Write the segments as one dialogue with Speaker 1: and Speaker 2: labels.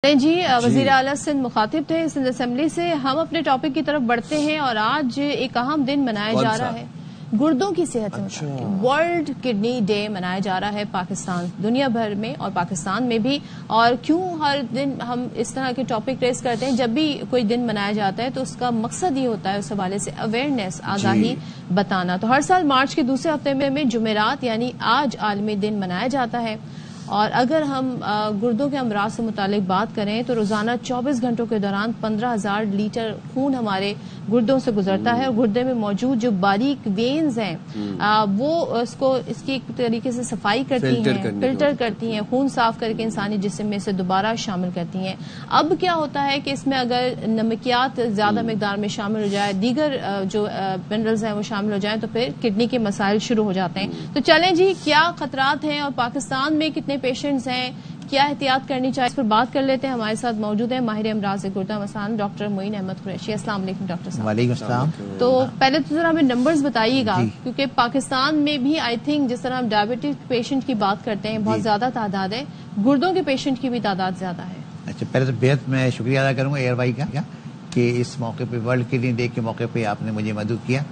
Speaker 1: جی وزیر اعلیٰ سندھ مخاطب تھے سندھ اسمبلی سے. ہم اپنے ٹاپک کی طرف بڑھتے ہیں اور آج ایک اہم دن منایا جا رہا ہے گردوں کی صحت سے متعلق. ورلڈ کڈنی ڈے منایا جا رہا ہے پاکستان دنیا بھر میں اور پاکستان میں بھی. اور کیوں ہر دن ہم اس طرح کے ٹاپک ریز کرتے ہیں؟ جب بھی کوئی دن منایا جاتا ہے تو اس کا مقصد یہ ہوتا ہے اس حوالے سے اویئرنیس آگاہی بتانا. تو ہر سال مارچ کے دوسرے ہفتے میں جمعرات یعنی آج عالمی دن منایا جاتا ہے. اور اگر ہم گردوں کے امراض سے متعلق بات کریں تو روزانہ 24 گھنٹوں کے دوران 15,000 لیٹر خون ہمارے گردوں سے گزرتا ہے. اور گردے میں موجود جو باریک وینز ہیں وہ اس کی ایک طریقے سے صفائی کرتی ہیں، فلٹر کرتی ہیں، خون صاف کر کے انسانی جسم میں سے دوبارہ شامل کرتی ہیں. اب کیا ہوتا ہے کہ اس میں اگر نمکیات زیادہ مقدار میں شامل ہو جائے، دیگر جو منرلز ہیں وہ شامل ہو جائیں تو پھر کڈنی کے مسائل شروع ہو جاتے ہیں. تو چلیں جی کیا خطرات ہیں اور پاکستان میں کتنے پیشنٹس ہیں، کیا احتیاط کرنی چاہیے، اس پر بات کر لیتے ہیں. ہمارے ساتھ موجود ہیں ماہر امراض گردہ مثلاً ڈاکٹر معین احمد قریشی. السلام علیکم ڈاکٹر صاحب.
Speaker 2: وعلیکم السلام.
Speaker 1: تو پہلے تو ذرا ہمیں نمبرز بتائیے گا کیونکہ پاکستان میں بھی آئی تھنک جس طرح ہم ڈائبٹک پیشنٹ کی بات کرتے ہیں بہت زیادہ تعداد ہے، گردوں کے پیشنٹ کی بھی تعداد زیادہ ہے.
Speaker 2: اچھا، پہلے تو بہت میں شکریہ ادا کروں گا ایئر بھائی کا کہ اس موقع پہ ورلڈ کڈنی ڈے کے موقع پہ آپ نے مجھے مدعو کیا.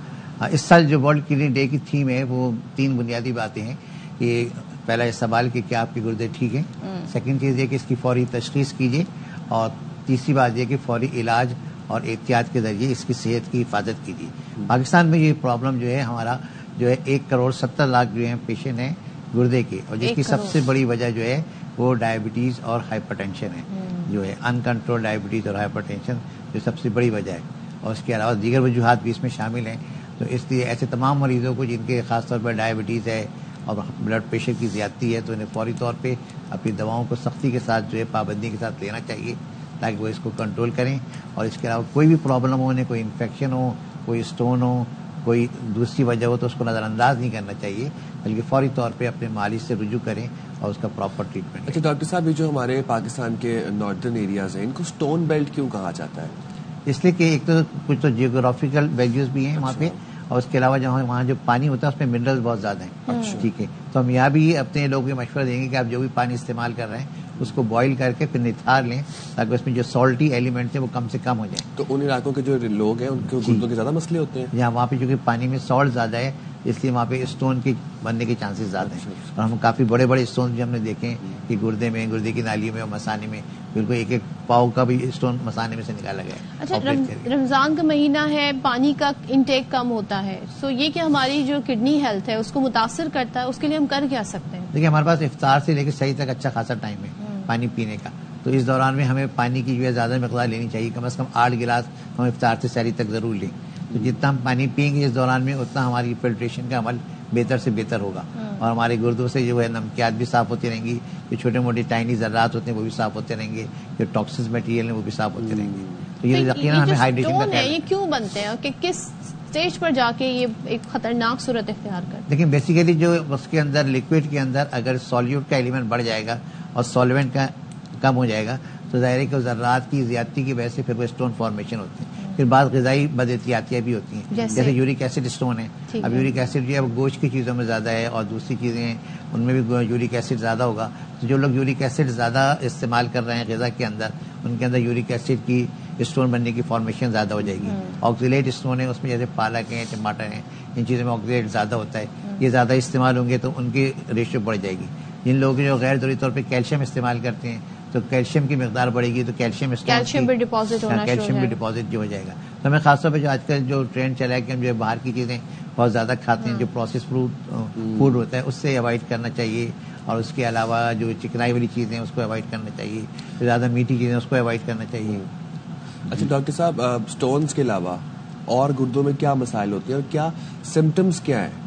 Speaker 2: اس سال جو ورلڈ کڈنی ڈے کی تھیم ہے وہ 3 بنیادی باتیں ہیں. کہ پہلا یہ سوال کہ کیا آپ کے گردے ٹھیک ہیں، سیکنڈ چیز یہ کہ اس کی فوری تشخیص کیجیے، اور تیسری بات یہ کہ فوری علاج اور احتیاط کے ذریعے اس کی صحت کی حفاظت کیجیے. پاکستان میں یہ پرابلم جو ہے ہمارا جو ہے 1,70,00,000 جو ہے پیشنٹ ہیں گردے کے، اور جس کی سب سے بڑی وجہ جو ہے وہ ڈائبٹیز اور ہائپر ٹینشن ہے، جو ہے ان کنٹرول ڈائبٹیز اور ہائپر ٹینشن جو سب سے بڑی وجہ ہے. اور اس کے علاوہ دیگر وجوہات بھی اس میں شامل ہیں. تو اس لیے ایسے تمام مریضوں کو جن کے خاص طور پر ڈائبٹیز ہے اور بلڈ پریشر کی زیادتی ہے تو انہیں فوری طور پہ اپنی دواؤں کو سختی کے ساتھ جو ہے پابندی کے ساتھ لینا چاہیے تاکہ وہ اس کو کنٹرول کریں. اور اس کے علاوہ کوئی بھی پرابلم ہو، انہیں کوئی انفیکشن ہو، کوئی اسٹون ہو، کوئی دوسری وجہ ہو تو اس کو نظر انداز نہیں کرنا چاہیے بلکہ فوری طور پہ اپنے معالج سے رجوع کریں اور اس کا پراپر ٹریٹمنٹ.
Speaker 3: اچھا ڈاکٹر صاحب، یہ جو ہمارے پاکستان کے ناردرن ایریاز ہیں ان کو اسٹون بیلٹ کیوں کہا جاتا ہے؟
Speaker 2: اس لیے کہ ایک تو کچھ تو جیوگرافیکل ویلیوز بھی ہیں وہاں پہ، اور اس کے علاوہ وہاں جو پانی ہوتا ہے اس میں منرلز بہت زیادہ ہیں. ٹھیک ہے، تو ہم یہاں بھی اپنے لوگوں کو مشورہ دیں گے کہ آپ جو بھی پانی استعمال کر رہے ہیں اس کو بوائل کر کے پھر نتھار لیں تاکہ اس میں جو سالٹی ایلیمنٹس ہیں وہ کم سے کم ہو جائیں.
Speaker 3: تو ان علاقوں کے جو لوگ ہیں ان کے گردوں کے زیادہ مسئلے ہوتے ہیں
Speaker 2: جہاں وہاں پہ چونکہ پانی میں سالٹ زیادہ ہے اس لیے وہاں پہ اسٹون کے بننے کے چانسز زیادہ ہیں. اور ہم کافی بڑے بڑے اسٹون بھی ہم نے دیکھے ہیں کہ گردے کی نالیوں میں اور مثانے میں بالکل ایک پاؤ کا بھی اسٹون مثانے میں سے نکالا گیا ہے.
Speaker 1: اچھا، رمضان کا مہینہ ہے، پانی کا انٹیک کم ہوتا ہے، سو یہ کہ ہماری جو کڈنی ہیلتھ ہے اس کو متاثر کرتا ہے، اس کے لیے ہم کر کیا سکتے ہیں؟
Speaker 2: دیکھیے ہمارے پاس افطار سے لے کے صحیح تک اچھا خاصا ٹائم ہے پانی پینے کا. تو اس دوران میں ہمیں پانی کی جو ہے زیادہ مقدار لینی چاہیے، کم از کم 8 گلاس ہم افطار سے سحری تک ضرور لیں. تو جتنا ہم پانی پئیں گے اس دوران میں اتنا ہماری فلٹریشن کا عمل بہتر سے بہتر ہوگا، اور ہمارے گردوں سے جو ہے نمکیات بھی صاف ہوتی رہیں گی، جو چھوٹے موٹے ٹائنی ذرات ہوتے ہیں وہ بھی صاف ہوتے رہیں گے، جو ٹاکسس مٹیریل ہیں وہ بھی صاف ہوتے رہیں گے. تو یہ یقیناً ہمیں ہائیڈریشن کا خیال
Speaker 1: یہ کیوں بنتے ہیں کہ کس اسٹیج پر جا کے یہ ایک خطرناک صورت اختیار کرتے ہیں؟
Speaker 2: لیکن بیسیکلی جو اس کے اندر لکوڈ کے اندر اگر سالیوٹ کا ایلیمنٹ بڑھ جائے گا اور سالوینٹ کا کم ہو جائے گا تو ظاہر ہے کہ ذرات کی زیادتی کی وجہ سے پھر وہ اسٹون فارمیشن ہوتے ہیں. پھر بعض غذائی بد احتیاطیاں بھی ہوتی ہیں، جیسے یورک ایسڈ اسٹون ہے. اب یورک ایسڈ جو ہے وہ گوشت کی چیزوں میں زیادہ ہے اور دوسری چیزیں ہیں ان میں بھی یورک ایسڈ زیادہ ہوگا. تو جو لوگ یورک ایسڈ زیادہ استعمال کر رہے ہیں غذا کے اندر ان کے اندر یورک ایسڈ کی اسٹون بننے کی فارمیشن زیادہ ہو جائے گی. آکزیلیٹ اسٹون ہے اس میں جیسے پالک ہیں، ٹماٹر ہیں، ان چیزوں میں آکزیلیٹ زیادہ ہوتا ہے. یہ زیادہ استعمال ہوں گے تو ان کی ریشو بڑھ جائے گی. جن لوگ جو غیر ضروری طور پہ کیلشیم استعمال کرتے ہیں تو کیلشیم کی مقدار بڑھے گی تو کیلشیم
Speaker 1: بھی ڈپازٹ
Speaker 2: جو ہو جائے گا. تو ہمیں خاص طور پہ جو آج کل جو ٹرینڈ چلا ہے کہ ہم جو باہر کی چیزیں بہت زیادہ کھاتے ہیں، جو پروسیس فوڈ ہوتا ہے اس سے اوائڈ کرنا چاہیے. اور اس کے علاوہ جو چکنائی والی چیزیں اس کو اوائڈ کرنا چاہیے، جو زیادہ میٹھی چیزیں اس کو اوائڈ کرنا چاہیے.
Speaker 3: اچھا ڈاکٹر صاحب، اسٹونز کے علاوہ اور گردوں میں کیا مسائل ہوتے ہیں اور کیا سمٹمز کیا ہیں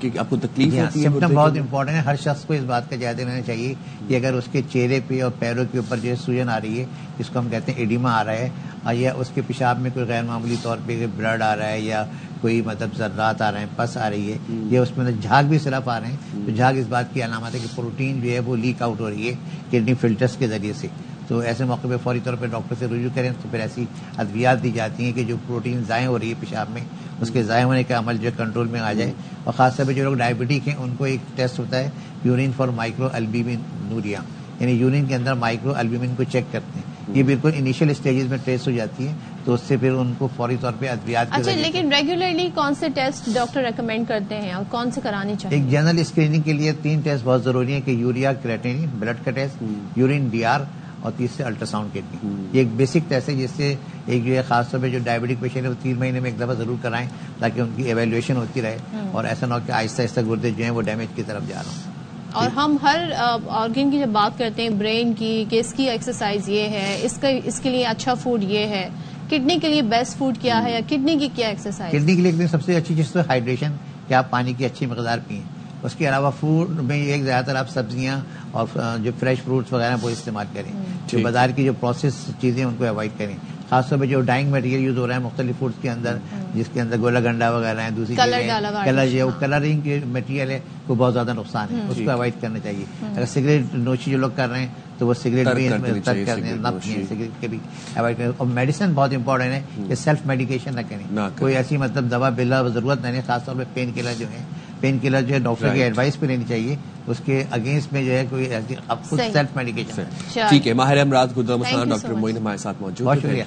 Speaker 3: کہ آپ کو تکلیف ہوتی ہے؟
Speaker 2: سمٹم بہت امپورٹنٹ ہے. ہر شخص کو اس بات کا جائزہ لینا چاہیے کہ اگر اس کے چہرے پہ اور پیروں کے اوپر جو سوجن آ رہی ہے جس کو ہم کہتے ہیں ایڈیما آ رہا ہے، یا اس کے پیشاب میں کوئی غیر معمولی طور پہ بلڈ آ رہا ہے یا کوئی مطلب ذرات آ رہے ہیں، پس آ رہی ہے، یا اس میں جھاگ بھی صرف آ رہے ہیں، تو جھاگ اس بات کی علامت ہے کہ پروٹین جو ہے وہ لیک آؤٹ ہو رہی ہے کڈنی فلٹرس کے ذریعے سے. تو ایسے موقع پہ فوری طور پہ ڈاکٹر سے رجوع کریں. تو پھر ایسی ادویات دی جاتی ہیں کہ جو پروٹین ضائع ہو رہی ہے پیشاب میں اس کے ضائع ہونے کا عمل جو کنٹرول میں آ جائے. اور خاص طور پہ جو لوگ ڈائبٹک ہیں ان کو ایک ٹیسٹ ہوتا ہے یورین فار مائکرو البومن نوریا. یعنی یورین کے اندر مائکرو البومن کو چیک کرتے ہیں. یہ بالکل انیشیل اسٹیجز میں ٹریس ہو جاتی ہے, تو اس سے پھر ان کو فوری طور پہ ادویات
Speaker 1: اچھا, لیکن ریگولرلی کون سے ٹیسٹ ڈاکٹر ریکمینڈ کرتے ہیں اور کون سے کرانی چاہیے؟
Speaker 2: ایک جنرل اسکریننگ کے لیے 3 ٹیسٹ بہت ضروری ہیں کہ یوریا کریٹینین بلڈ کا ٹیسٹ, یورین ڈی آر, اور تیسرے الٹرا ساؤنڈ کڈنی. یہ ایک بیسک ٹیسٹ ہے جس سے ایک جو ہے خاص طور پہ جو ڈائبٹک پیشنٹ ہے وہ 3 مہینے میں ایک دفعہ ضرور کرائیں تاکہ ان کی ایویلویشن ہوتی رہے اور ایسا نہ ہو کہ آہستہ آہستہ گردے جو ہیں وہ ڈیمیج کی طرف جا رہے ہوں.
Speaker 1: اور ہم ہر آرگن کی جب بات کرتے ہیں برین کی کہ اس کی ایکسرسائز یہ ہے, اس کے لیے اچھا فوڈ یہ ہے, کڈنی کے لیے بیسٹ فوڈ کیا ہے یا کڈنی کی کیا ایکسرسائز؟
Speaker 2: کڈنی کے لیے سب سے اچھی چیز تو ہائیڈریشن, کہ آپ پانی کی اچھی مقدار پئیں. اس کے علاوہ فوڈ میں ایک زیادہ تر آپ سبزیاں اور جو فریش فروٹس وغیرہ وہ استعمال کریں. جو بازار کی جو پروسیس چیزیں ان کو اوائڈ کریں. خاص طور پہ جو ڈائنگ مٹیریل یوز ہو رہا ہے مختلف فوڈس کے اندر, جس کے اندر گولا گنڈا وغیرہ ہیں, دوسری کلر جو کلرنگ کی مٹیریل ہے وہ بہت زیادہ نقصان ہے, اس کو اوائڈ کرنا چاہیے. اگر سگریٹ نوشی جو لوگ کر رہے ہیں تو وہ سگریٹ بھی ترک کریں, نہ پئیں, سگریٹ کے بھی اوائڈ کریں. اور میڈیسن بہت امپورٹنٹ ہے کہ سیلف میڈیکیشن نہ کریں. کوئی ایسی مطلب دوا بلا ضرورت نہیں ہے, خاص طور پہ پین کلر جو ہے, پین کلر جو ہے ڈاکٹر کی ایڈوائس پہ لینی چاہیے. اس کے اگینسٹ میں جو ہے کوئی خود سیلف میڈیکیشن.
Speaker 3: ٹھیک ہے, ماہر امراض گردہ مسئلہ ڈاکٹر معین ہمارے ساتھ موجود.
Speaker 2: بہت شکریہ.